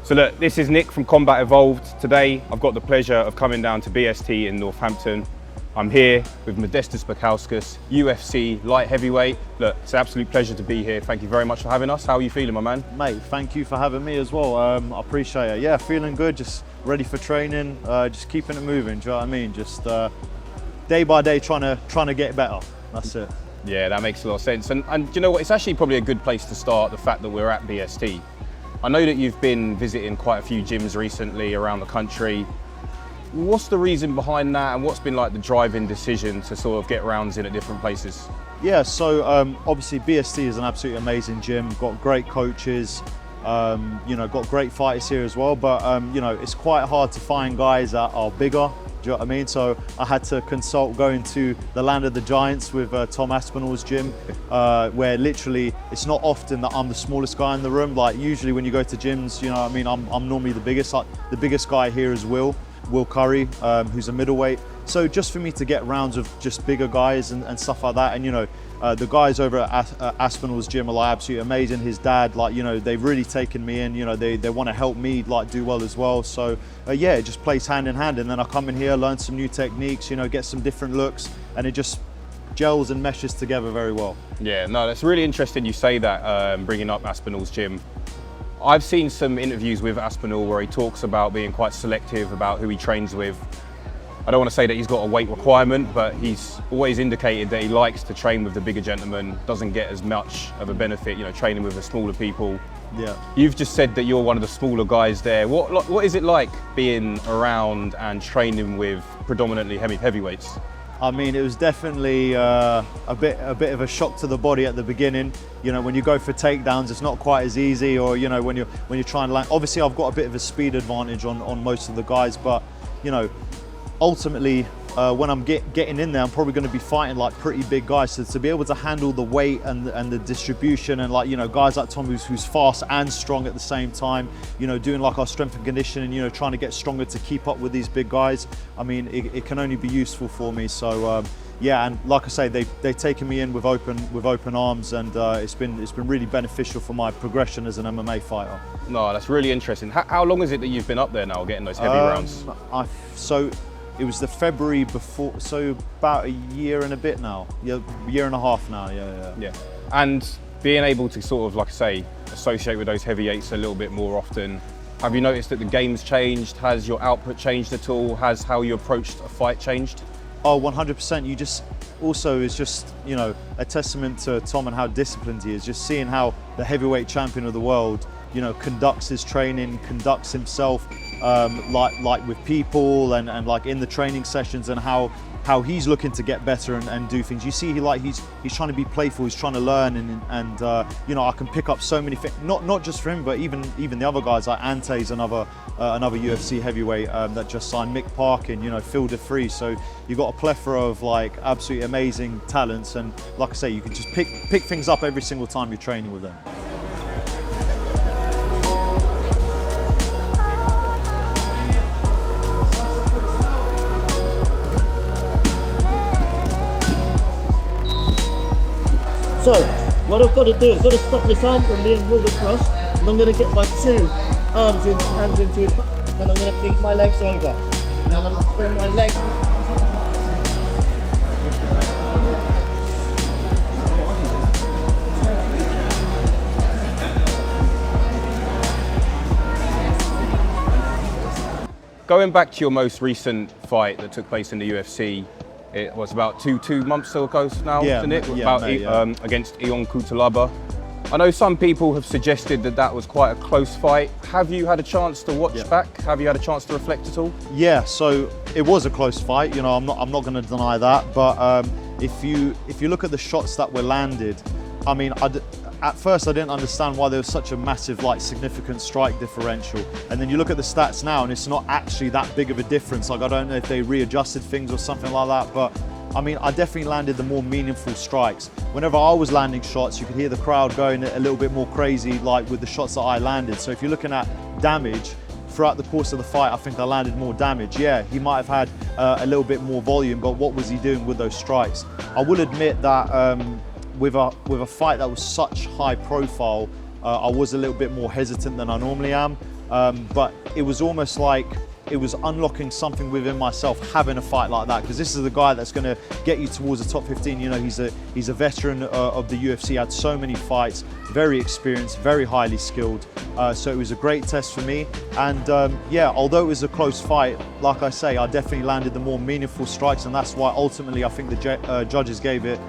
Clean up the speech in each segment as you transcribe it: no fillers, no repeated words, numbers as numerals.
So look, this is Nick from Combat Evolved. Today, I've got the pleasure of coming down to B.S.T in Northampton. I'm here with Modestas Bukauskas, UFC light heavyweight. Look, it's an absolute pleasure to be here. Thank you very much for having us. How are you feeling, my man? Mate, thank you for having me as well. I appreciate it. Yeah, feeling good, just ready for training, just keeping it moving, do you know what I mean? Just day by day trying to get better, that's it. Yeah, that makes a lot of sense. And you know what, it's actually probably a good place to start, the fact that we're at B.S.T. I know that you've been visiting quite a few gyms recently around the country. What's the reason behind that, and what's been like the driving decision to sort of get rounds in at different places? Yeah, so obviously B.S.T is an absolutely amazing gym, got great coaches, you know, got great fighters here as well, but you know, it's quite hard to find guys that are bigger. Do you know what I mean? So I had to consult going to the land of the giants with Tom Aspinall's gym, where literally it's not often that I'm the smallest guy in the room. Like usually when you go to gyms, you know what I mean, I'm normally the biggest. Like, the biggest guy here is Will Curry, who's a middleweight. So just for me to get rounds of just bigger guys and stuff like that, and you know, the guys over at Aspinall's gym are like absolutely amazing. His dad, like, you know, they've really taken me in, you know, they want to help me like do well as well. So yeah, it just plays hand in hand, and then I come in here, learn some new techniques, you know, get some different looks, and it just gels and meshes together very well. Yeah, no, that's really interesting you say that, bringing up Aspinall's gym. I've seen some interviews with Aspinall where he talks about being quite selective about who he trains with. I don't want to say that he's got a weight requirement, but he's always indicated that he likes to train with the bigger gentlemen, doesn't get as much of a benefit, you know, training with the smaller people. Yeah. You've just said that you're one of the smaller guys there. What is it like being around and training with predominantly heavyweights? I mean, it was definitely a bit of a shock to the body at the beginning. You know, when you go for takedowns, it's not quite as easy, or you know, when you're trying to land. Obviously, I've got a bit of a speed advantage on most of the guys, but you know, ultimately, when I'm getting in there, I'm probably going to be fighting like pretty big guys. So to be able to handle the weight and the distribution, and like, you know, guys like Tom who's fast and strong at the same time, you know, doing like our strength and conditioning, you know, trying to get stronger to keep up with these big guys. I mean, it can only be useful for me. So yeah, and like I say, they've taken me in with open arms, and it's been really beneficial for my progression as an MMA fighter. No, that's really interesting. How long is it that you've been up there now, getting those heavy rounds? So it was the February before, so about a year and a bit now. Yeah, year and a half now, yeah. And being able to sort of, like I say, associate with those heavyweights a little bit more often, have you noticed that the game's changed? Has your output changed at all? Has how you approached a fight changed? Oh, 100%. You just, also is just, you know, a testament to Tom and how disciplined he is. Just seeing how the heavyweight champion of the world, you know, conducts his training, conducts himself, like with people and like in the training sessions, and how he's looking to get better and do things. You see, he's trying to be playful, he's trying to learn, and you know, I can pick up so many things, not just for him, but even the other guys, like Ante's another UFC heavyweight that just signed, Mick Parkin, you know, Phil DeFree. So you've got a plethora of like absolutely amazing talents, and like I say, you can just pick things up every single time you're training with them. So, what I've got to do is I've got to stop this arm from being pulled across, and I'm going to get my two hands into it, and I'm going to feed my legs over. And I'm going to bring my legs. Going back to your most recent fight that took place in the UFC, it was about two months ago now, isn't it? Against Ion Cuțelaba. I know some people have suggested that was quite a close fight. Have you had a chance to watch back? Have you had a chance to reflect at all? Yeah, so it was a close fight. You know, I'm not going to deny that. But if you look at the shots that were landed, I mean, at first I didn't understand why there was such a massive, like, significant strike differential. And then you look at the stats now, and it's not actually that big of a difference. Like, I don't know if they readjusted things or something like that, but I mean, I definitely landed the more meaningful strikes. Whenever I was landing shots, you could hear the crowd going a little bit more crazy, like with the shots that I landed. So if you're looking at damage, throughout the course of the fight, I think I landed more damage. Yeah, he might have had a little bit more volume, but what was he doing with those strikes? I will admit that with a fight that was such high profile, I was a little bit more hesitant than I normally am. but it was almost like it was unlocking something within myself having a fight like that, because this is the guy that's going to get you towards the top 15. You know, he's a veteran of the UFC, had so many fights, very experienced, very highly skilled. So it was a great test for me. And yeah, although it was a close fight, like I say, I definitely landed the more meaningful strikes, and that's why ultimately I think the judges gave it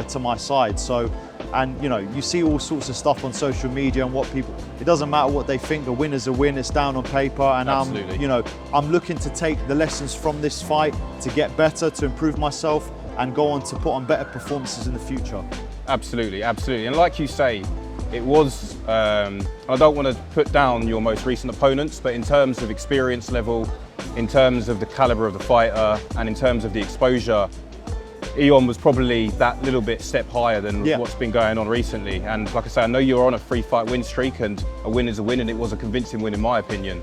to my side. So, and you know, you see all sorts of stuff on social media and what people, it doesn't matter what they think, a win is a win, it's down on paper. And I'm looking to take the lessons from this fight to get better, to improve myself and go on to put on better performances in the future. Absolutely, absolutely. And like you say, it was, I don't want to put down your most recent opponents, but in terms of experience level, in terms of the caliber of the fighter, and in terms of the exposure, Ion was probably that little bit step higher than what's been going on recently. And like I say, I know you're on a 3-fight win streak, and a win is a win, and it was a convincing win in my opinion.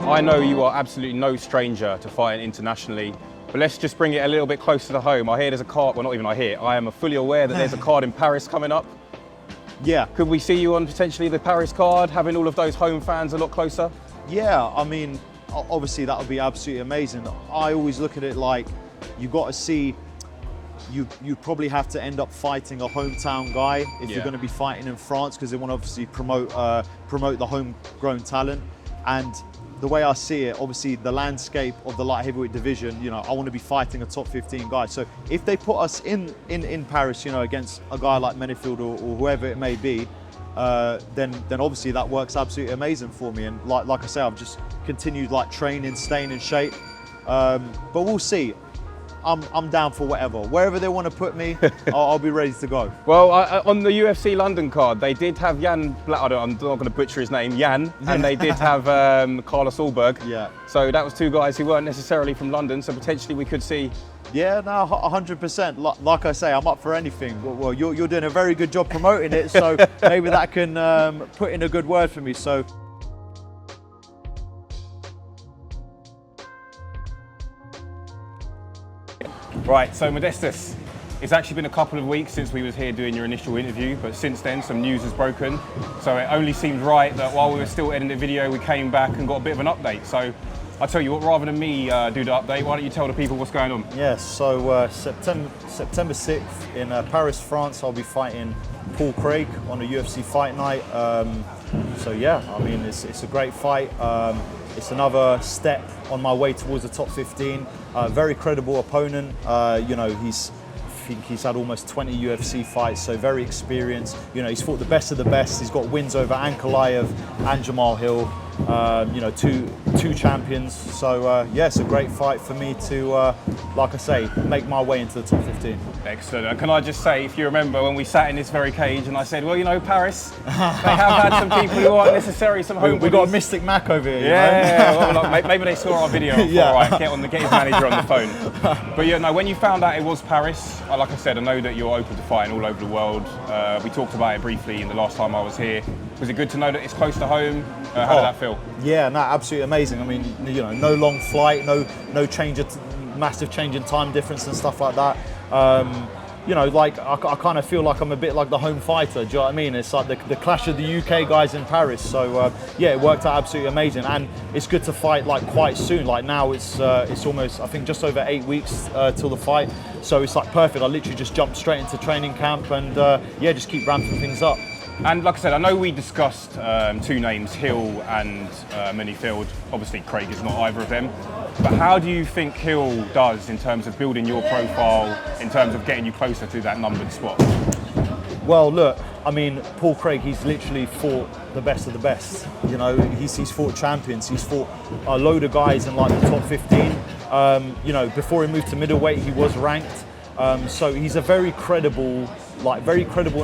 I know you are absolutely no stranger to fighting internationally, but let's just bring it a little bit closer to home. I hear there's a card, well not even I hear, I am fully aware that there's a card in Paris coming up. Yeah. Could we see you on potentially the Paris card, having all of those home fans a lot closer? Yeah, I mean, obviously that would be absolutely amazing. I always look at it like, you got to see, you probably have to end up fighting a hometown guy if you're going to be fighting in France, because they want to obviously promote the homegrown talent. And the way I see it, obviously the landscape of the light heavyweight division, you know, I want to be fighting a top 15 guy. So if they put us in Paris, you know, against a guy like Menifield or whoever it may be, then obviously that works absolutely amazing for me. And like I say, I've just continued like training, staying in shape. But we'll see. I'm down for whatever. Wherever they want to put me, I'll be ready to go. Well, on the UFC London card, they did have Jan, I'm not going to butcher his name, Jan, and they did have Carlos Ulberg. Yeah. So that was two guys who weren't necessarily from London, so potentially we could see. Yeah, no, 100%. Like I say, I'm up for anything. Well, you're doing a very good job promoting it, so maybe that can put in a good word for me. So. Right, so Modestas, it's actually been a couple of weeks since we was here doing your initial interview, but since then some news has broken. So it only seemed right that while we were still editing the video, we came back and got a bit of an update. So I tell you what, rather than me do the update, why don't you tell the people what's going on? Yes, so September 6th in Paris, France, I'll be fighting Paul Craig on a UFC fight night. So yeah, I mean, it's a great fight. It's another step on my way towards the top 15. Very credible opponent. You know, I think he's had almost 20 UFC fights, so very experienced. You know, he's fought the best of the best. He's got wins over Ankalaev and Jamal Hill. You know, two champions. So yeah, it's a great fight for me to, like I say, make my way into the top 15. Excellent. And can I just say, if you remember when we sat in this very cage and I said, well, you know, Paris, they have had some people who aren't necessarily some home. We got a Mystic Mac over here. Yeah, you know? Well, like, maybe they saw our video. Yeah. All right, get his manager on the phone. But yeah, no, when you found out it was Paris, like I said, I know that you're open to fighting all over the world. We talked about it briefly in the last time I was here. Was it good to know that it's close to home? How did that feel? Yeah, no, absolutely amazing. I mean, you know, no long flight, no massive change in time difference and stuff like that. You know, like I kind of feel like I'm a bit like the home fighter. Do you know what I mean? It's like the clash of the UK guys in Paris. So yeah, it worked out absolutely amazing, and it's good to fight like quite soon. Like now, it's almost, I think, just over 8 weeks till the fight. So it's like perfect. I literally just jumped straight into training camp, and yeah, just keep ramping things up. And like I said, I know we discussed two names, Hill and Menifield. Obviously, Craig is not either of them. But how do you think Hill does in terms of building your profile, in terms of getting you closer to that numbered spot? Well, look, I mean, Paul Craig, he's literally fought the best of the best. You know, he's fought champions. He's fought a load of guys in like the top 15. You know, before he moved to middleweight, he was ranked. So he's a very credible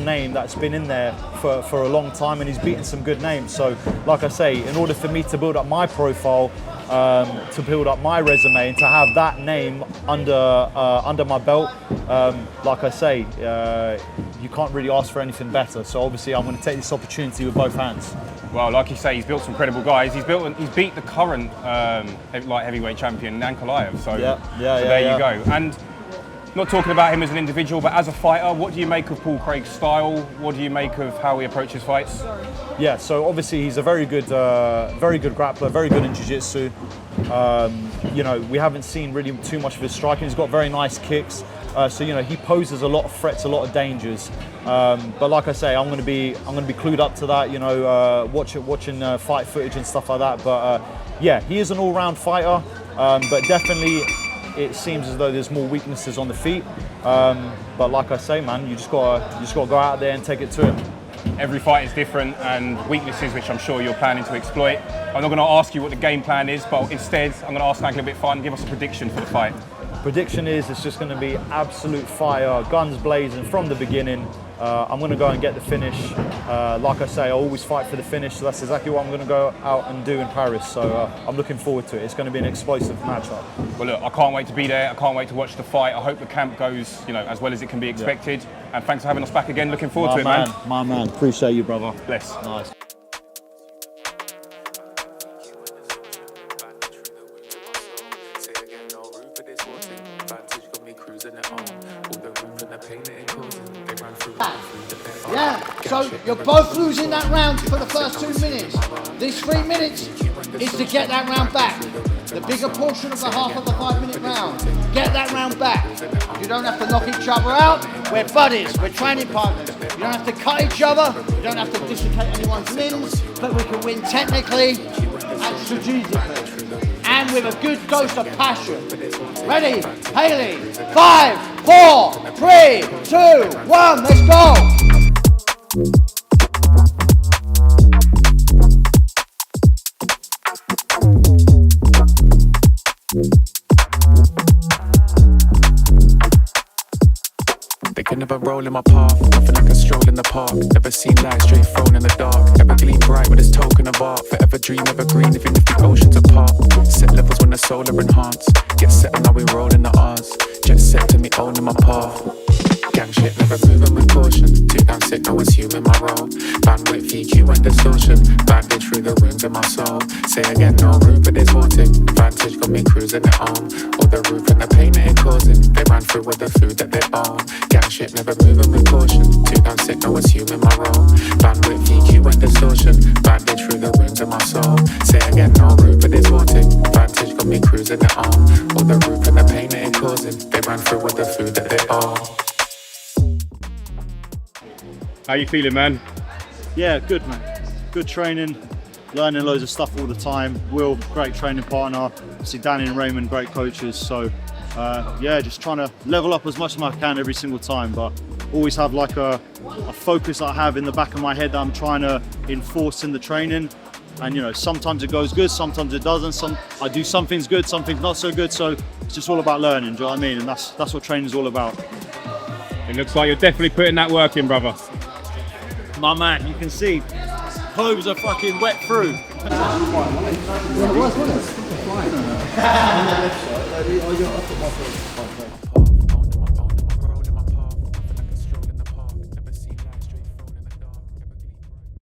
name that's been in there for a long time, and he's beaten some good names. So, like I say, in order for me to build up my profile, to build up my resume, and to have that name under my belt, like I say, you can't really ask for anything better. So obviously, I'm going to take this opportunity with both hands. Well, like you say, he's built some credible guys. He's beat the current light heavyweight champion, Ankalaev. So there you go. And not talking about him as an individual, but as a fighter, what do you make of Paul Craig's style? What do you make of how he approaches fights? Yeah, so obviously he's a very good grappler, very good in jiu-jitsu. You know, we haven't seen really too much of his striking. He's got very nice kicks. So you know, he poses a lot of threats, a lot of dangers. But like I say, I'm going to be clued up to that. You know, watching fight footage and stuff like that. But yeah, he is an all-round fighter. But definitely, it seems as though there's more weaknesses on the feet. But like I say, man, you just gotta go out there and take it to him. Every fight is different, and weaknesses which I'm sure you're planning to exploit. I'm not going to ask you what the game plan is, but instead I'm going to ask Hank a bit fun. Give us a prediction for the fight. Prediction is it's just going to be absolute fire, guns blazing from the beginning. I'm going to go and get the finish. Like I say, I always fight for the finish, so that's exactly what I'm going to go out and do in Paris. So I'm looking forward to it. It's going to be an explosive matchup. Well, look, I can't wait to be there. I can't wait to watch the fight. I hope the camp goes, you know, as well as it can be expected. Yeah. And thanks for having us back again. Looking forward to it, man. My man. Appreciate you, brother. Bless. Nice. Yeah, so you're both losing that round for the first 2 minutes. This 3 minutes is to get that round back. The bigger portion of the half of the 5 minute round. Get that round back. You don't have to knock each other out. We're buddies, we're training partners. You don't have to cut each other. You don't have to dislocate anyone's limbs, but we can win technically and strategically. And with a good dose of passion. Ready, Haley, 5, 4, 3, 2, 1, let's go! They could never roll in my path, nothing like a stroll in the park. Never seen light straight thrown in the dark. Ever gleam bright with this token of art. Forever dream, ever green, even if the oceans apart. Set levels when the solar enhance. Get set and now we roll in the R's. Jet set to me owning my path. Gang shit, never moving with caution. Too damn sick, I was human, my role. Bandwidth, EQ and distortion. Bandage through the wounds of my soul. Say again, no room for this haunting. Vantage got me cruising it home. All the roof and the pain that it causing. They ran through with the food that they own. Gang shit, never moving with caution. Too damn sick, I was human, my role. Bandwidth, EQ and distortion. Bandage through the wounds of my soul. Say again, no room for this haunting. Vantage got me cruising it home. All the roof and the pain that it causing. They ran through with the food that they own. How you feeling, man? Yeah, good, man. Good training, learning loads of stuff all the time. Will, great training partner. Obviously, Danny and Raymond, great coaches. So, yeah, just trying to level up as much as I can every single time, but always have like a focus I have in the back of my head that I'm trying to enforce in the training. And you know, sometimes it goes good, sometimes it doesn't. I do some things good, some things not so good. So it's just all about learning. Do you know what I mean? And that's what training is all about. It looks like you're definitely putting that work in, brother. My man, you can see clothes are fucking wet through.